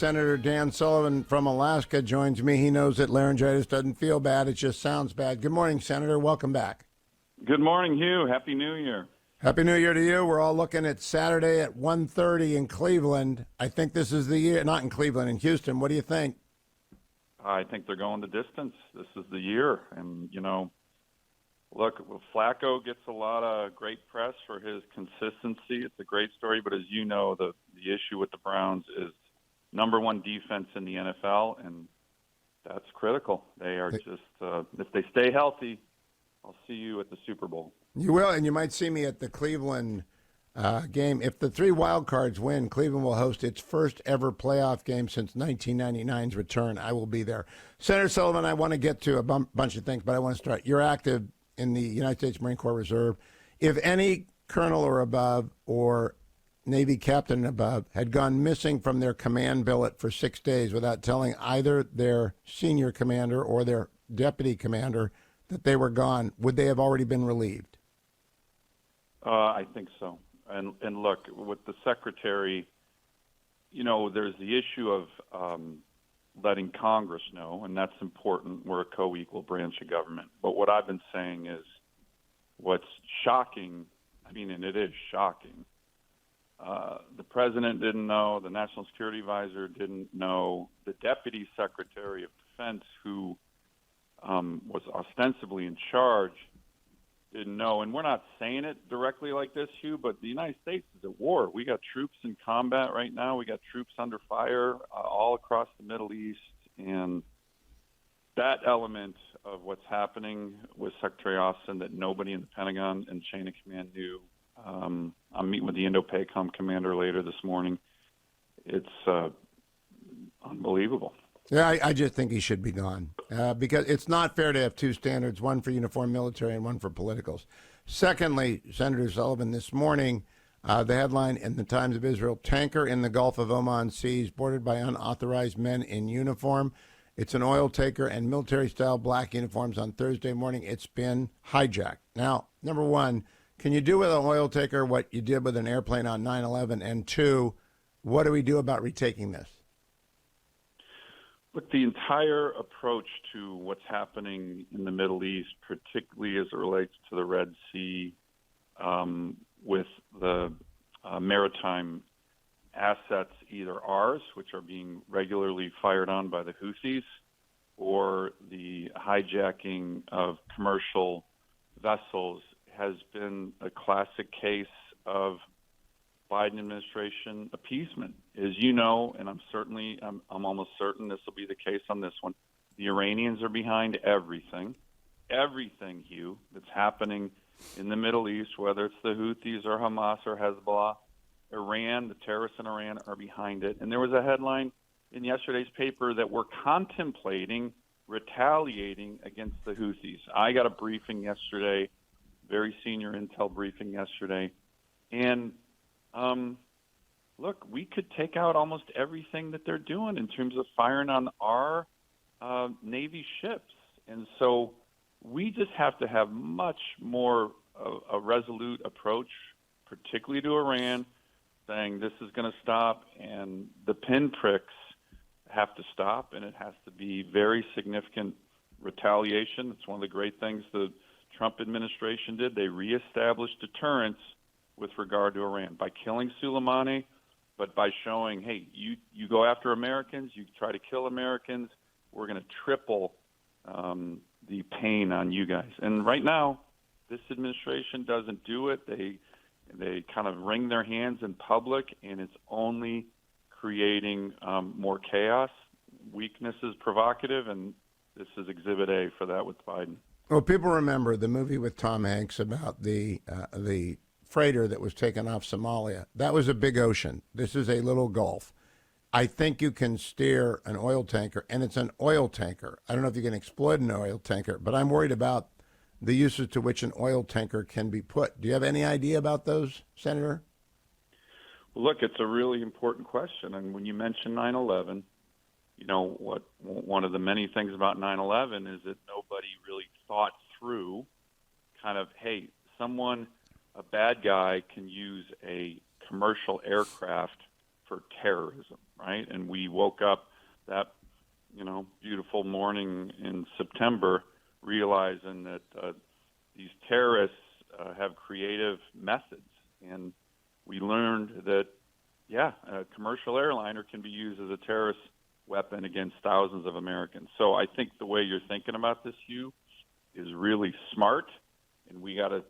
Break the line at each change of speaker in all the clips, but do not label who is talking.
Senator Dan Sullivan from Alaska joins me. He knows that laryngitis doesn't feel bad. It just sounds bad. Good morning, Senator. Welcome back.
Good morning, Hugh. Happy New Year.
Happy New Year to you. We're all looking at Saturday at 1:30 in Cleveland. I think this is the year. Not in Cleveland, in Houston. What do you think?
I think they're going the distance. This is the year. And, look, Flacco gets a lot of great press for his consistency. It's a great story. But as you know, the issue with the Browns is number one defense in the NFL, and that's critical. They are just, if they stay healthy, I'll see you at the Super Bowl.
You will, and you might see me at the Cleveland game. If the three wild cards win, Cleveland will host its first ever playoff game since 1999's return. I will be there. Senator Sullivan, I want to get to a bunch of things, but I want to start. You're active in the United States Marine Corps Reserve. If any colonel or above or Navy captain and above had gone missing from their command billet for 6 days without telling either their senior commander or their deputy commander that they were gone, would they have already been relieved?
I think so. And look, with the secretary, there's the issue of letting Congress know, and that's important. We're a co-equal branch of government. But what I've been saying is what's shocking, and it is shocking, the president didn't know, the National Security Advisor didn't know, the Deputy Secretary of Defense, who was ostensibly in charge, didn't know. And we're not saying it directly like this, Hugh, but the United States is at war. We got troops in combat right now. We got troops under fire all across the Middle East. And that element of what's happening with Secretary Austin that nobody in the Pentagon and chain of command knew. I'm meeting with the Indo-PACOM commander later this morning. It's unbelievable.
Yeah, I just think he should be gone because it's not fair to have two standards, one for uniformed military and one for politicals. Secondly, Senator Sullivan, this morning, the headline in the Times of Israel, tanker in the Gulf of Oman seas boarded by unauthorized men in uniform. It's an oil tanker and military-style black uniforms on Thursday morning. It's been hijacked. Now, number one, can you do with an oil tanker what you did with an airplane on 9/11? And two, what do we do about retaking this?
Look, the entire approach to what's happening in the Middle East, particularly as it relates to the Red Sea, with the maritime assets, either ours, which are being regularly fired on by the Houthis, or the hijacking of commercial vessels, has been a classic case of Biden administration appeasement. As you know, and I'm almost certain this will be the case on this one, the Iranians are behind everything, Hugh, that's happening in the Middle East, whether it's the Houthis or Hamas or Hezbollah. Iran, the terrorists in Iran are behind it. And there was a headline in yesterday's paper that we're contemplating retaliating against the Houthis. I got a briefing yesterday, very senior intel briefing yesterday, and look, we could take out almost everything that they're doing in terms of firing on our Navy ships. And so we just have to have much more a resolute approach, particularly to Iran, saying this is going to stop, and the pinpricks have to stop, and it has to be very significant retaliation. It's one of the great things the Trump administration did. They reestablished deterrence with regard to Iran by killing Soleimani, but by showing, hey, you go after Americans, you try to kill Americans, we're going to triple the pain on you guys. And right now, this administration doesn't do it. They kind of wring their hands in public, and it's only creating more chaos. Weakness is provocative, and this is Exhibit A for that with Biden.
Well, people remember the movie with Tom Hanks about the freighter that was taken off Somalia. That was a big ocean. This is a little gulf. I think you can steer an oil tanker, and it's an oil tanker. I don't know if you can exploit an oil tanker, but I'm worried about the uses to which an oil tanker can be put. Do you have any idea about those, Senator?
Look, it's a really important question. And when you mention 9/11, one of the many things about 9/11 is that nobody really thought through kind of, hey, a bad guy can use a commercial aircraft for terrorism. right? And we woke up that, beautiful morning in September realizing that these terrorists have creative methods. And we learned that, a commercial airliner can be used as a terrorist weapon against thousands of Americans. So I think the way you're thinking about this, Hugh, is really smart, and we got to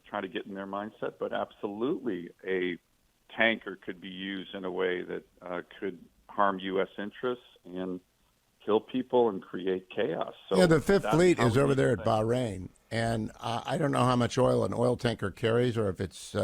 try to get in their mindset. But absolutely, a tanker could be used in a way that could harm U.S. interests and kill people and create chaos. So
the Fifth Fleet is over there at Bahrain, and I don't know how much oil an oil tanker carries, or if it's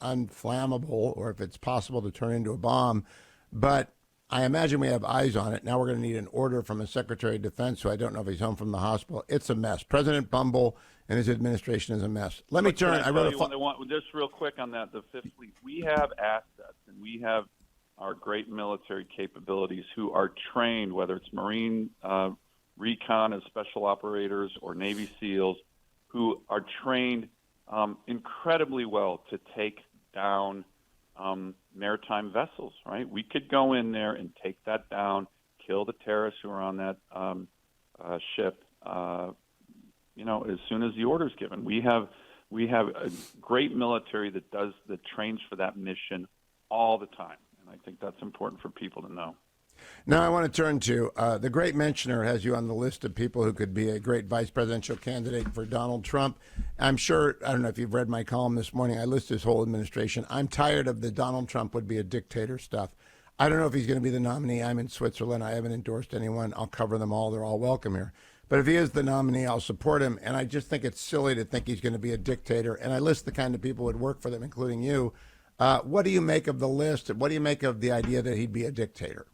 unflammable, or if it's possible to turn into a bomb, but I imagine we have eyes on it. Now we're going to need an order from a Secretary of Defense, who I don't know if he's home from the hospital. It's a mess. President Bumble and his administration is a mess. Let me turn. I wrote
just real quick on that. The Fifth Fleet. We have assets, and we have our great military capabilities who are trained, whether it's Marine recon as special operators or Navy SEALs, who are trained incredibly well to take down maritime vessels, right? We could go in there and take that down, kill the terrorists who are on that ship, as soon as the order is given. We have a great military that trains for that mission all the time. And I think that's important for people to know.
Now I want to turn to the great mentioner has you on the list of people who could be a great vice presidential candidate for Donald Trump. I'm sure, I don't know if you've read my column this morning, I list his whole administration. I'm tired of the Donald Trump would be a dictator stuff. I don't know if he's going to be the nominee. I'm in Switzerland. I haven't endorsed anyone. I'll cover them all. They're all welcome here. But if he is the nominee, I'll support him. And I just think it's silly to think he's going to be a dictator. And I list the kind of people who would work for them, including you. What do you make of the list? What do you make of the idea that he'd be a dictator?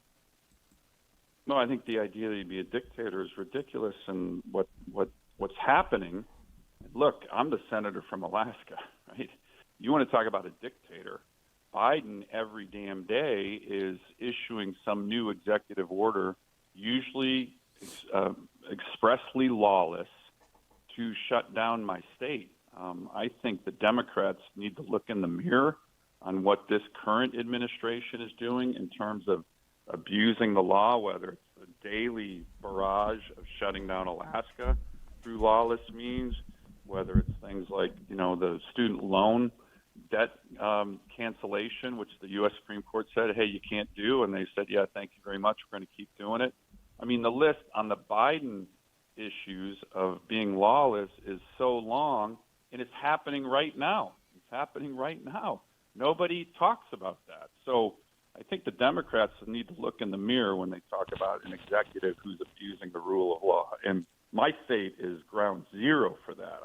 No, I think the idea that he'd be a dictator is ridiculous. And what's happening, look, I'm the senator from Alaska, right? You want to talk about a dictator. Biden every damn day is issuing some new executive order, usually expressly lawless, to shut down my state. I think the Democrats need to look in the mirror on what this current administration is doing in terms of abusing the law, whether it's a daily barrage of shutting down Alaska through lawless means, whether it's things like, the student loan debt cancellation, which the U.S. Supreme Court said, hey, you can't do, and they said, yeah, thank you very much, we're going to keep doing it. I mean, the list on the Biden issues of being lawless is so long, and it's happening right now. It's happening right now. Nobody talks about that. So I think the Democrats need to look in the mirror when they talk about an executive who's abusing the rule of law. And my state is ground zero for that.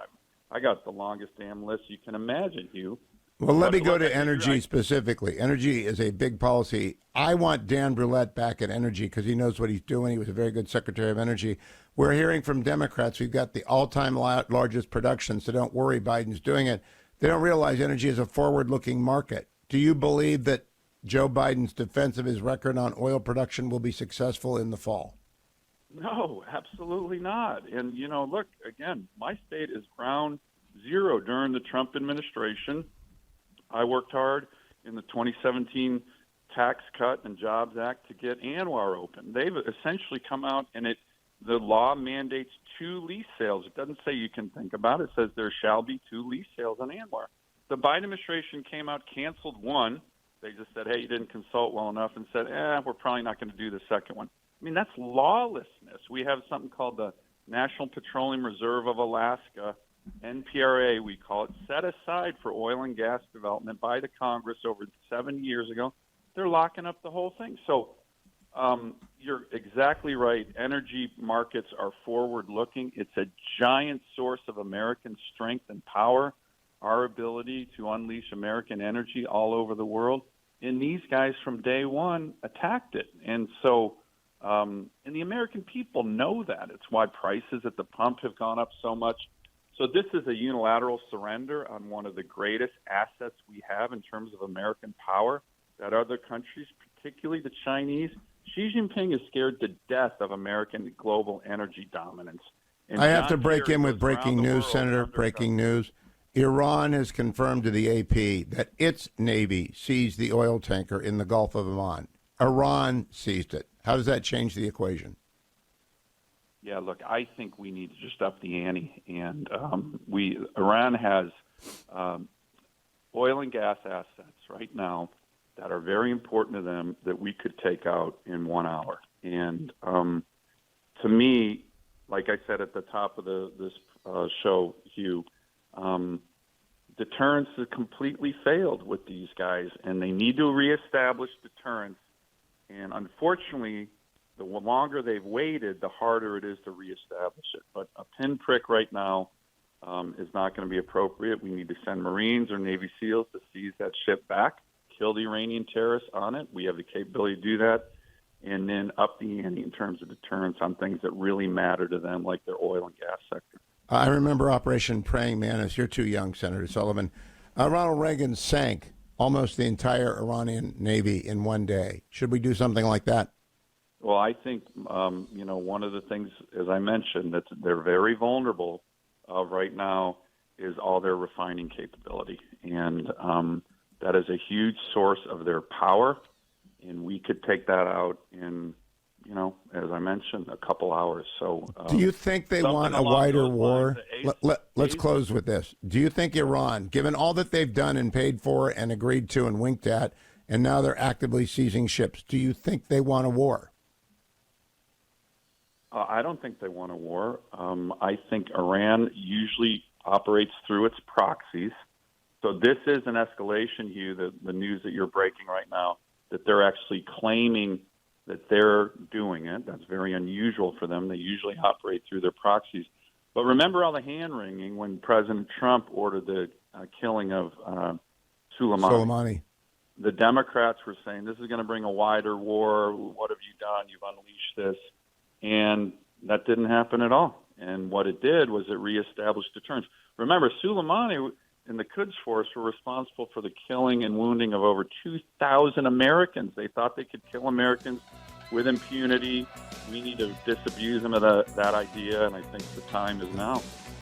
I got the longest damn list you can imagine, Hugh.
Well, let me go to energy specifically. Energy is a big policy. I want Dan Brulette back at energy because he knows what he's doing. He was a very good Secretary of Energy. We're hearing from Democrats we've got the all-time largest production, so don't worry, Biden's doing it. They don't realize energy is a forward-looking market. Do you believe that Joe Biden's defense of his record on oil production will be successful in the fall?
No, absolutely not. And, look, again, my state is ground zero during the Trump administration. I worked hard in the 2017 Tax Cut and Jobs Act to get ANWR open. They've essentially come out and the law mandates 2 lease sales. It doesn't say you can think about it. It says there shall be 2 lease sales on ANWR. The Biden administration came out, canceled one. They just said, hey, you didn't consult well enough, and said, we're probably not going to do the second one. I mean, that's lawlessness. We have something called the National Petroleum Reserve of Alaska, NPRA, we call it, set aside for oil and gas development by the Congress over 7 years ago. They're locking up the whole thing. So you're exactly right. Energy markets are forward-looking. It's a giant source of American strength and power, our ability to unleash American energy all over the world. And these guys from day one attacked it. And so and the American people know that. It's why prices at the pump have gone up so much. So this is a unilateral surrender on one of the greatest assets we have in terms of American power that other countries, particularly the Chinese, Xi Jinping is scared to death of American global energy dominance. And
I have to break in with breaking news, Senator, breaking news. Iran has confirmed to the AP that its Navy seized the oil tanker in the Gulf of Oman. Iran seized it. How does that change the equation?
Yeah, look, I think we need to just up the ante, and Iran has oil and gas assets right now that are very important to them that we could take out in 1 hour. And to me, like I said at the top of this show, Hugh, deterrence has completely failed with these guys, and they need to reestablish deterrence. And unfortunately, the longer they've waited, the harder it is to reestablish it. But a pinprick right now is not going to be appropriate. We need to send Marines or Navy SEALs to seize that ship back, kill the Iranian terrorists on it. We have the capability to do that, and then up the ante in terms of deterrence on things that really matter to them, like their oil and gas sector.
I remember Operation Praying Mantis. You're too young, Senator Sullivan. Ronald Reagan sank almost the entire Iranian Navy in one day. Should we do something like that?
Well, I think, one of the things, as I mentioned, that they're very vulnerable right now is all their refining capability. And that is a huge source of their power. And we could take that out in, as I mentioned, a couple hours. So,
do you think they want a wider war? Let's close with this. Do you think Iran, given all that they've done and paid for and agreed to and winked at, and now they're actively seizing ships, do you think they want a war?
I don't think they want a war. I think Iran usually operates through its proxies. So this is an escalation, Hugh, the news that you're breaking right now, that they're actually claiming that they're doing it. That's very unusual for them. They usually operate through their proxies. But remember all the hand-wringing when President Trump ordered the killing of Soleimani. The Democrats were saying, this is going to bring a wider war. What have you done? You've unleashed this. And that didn't happen at all. And what it did was it reestablished deterrence. Remember, Soleimani and the Quds Force were responsible for the killing and wounding of over 2,000 Americans. They thought they could kill Americans with impunity. We need to disabuse them of that idea, and I think the time is now.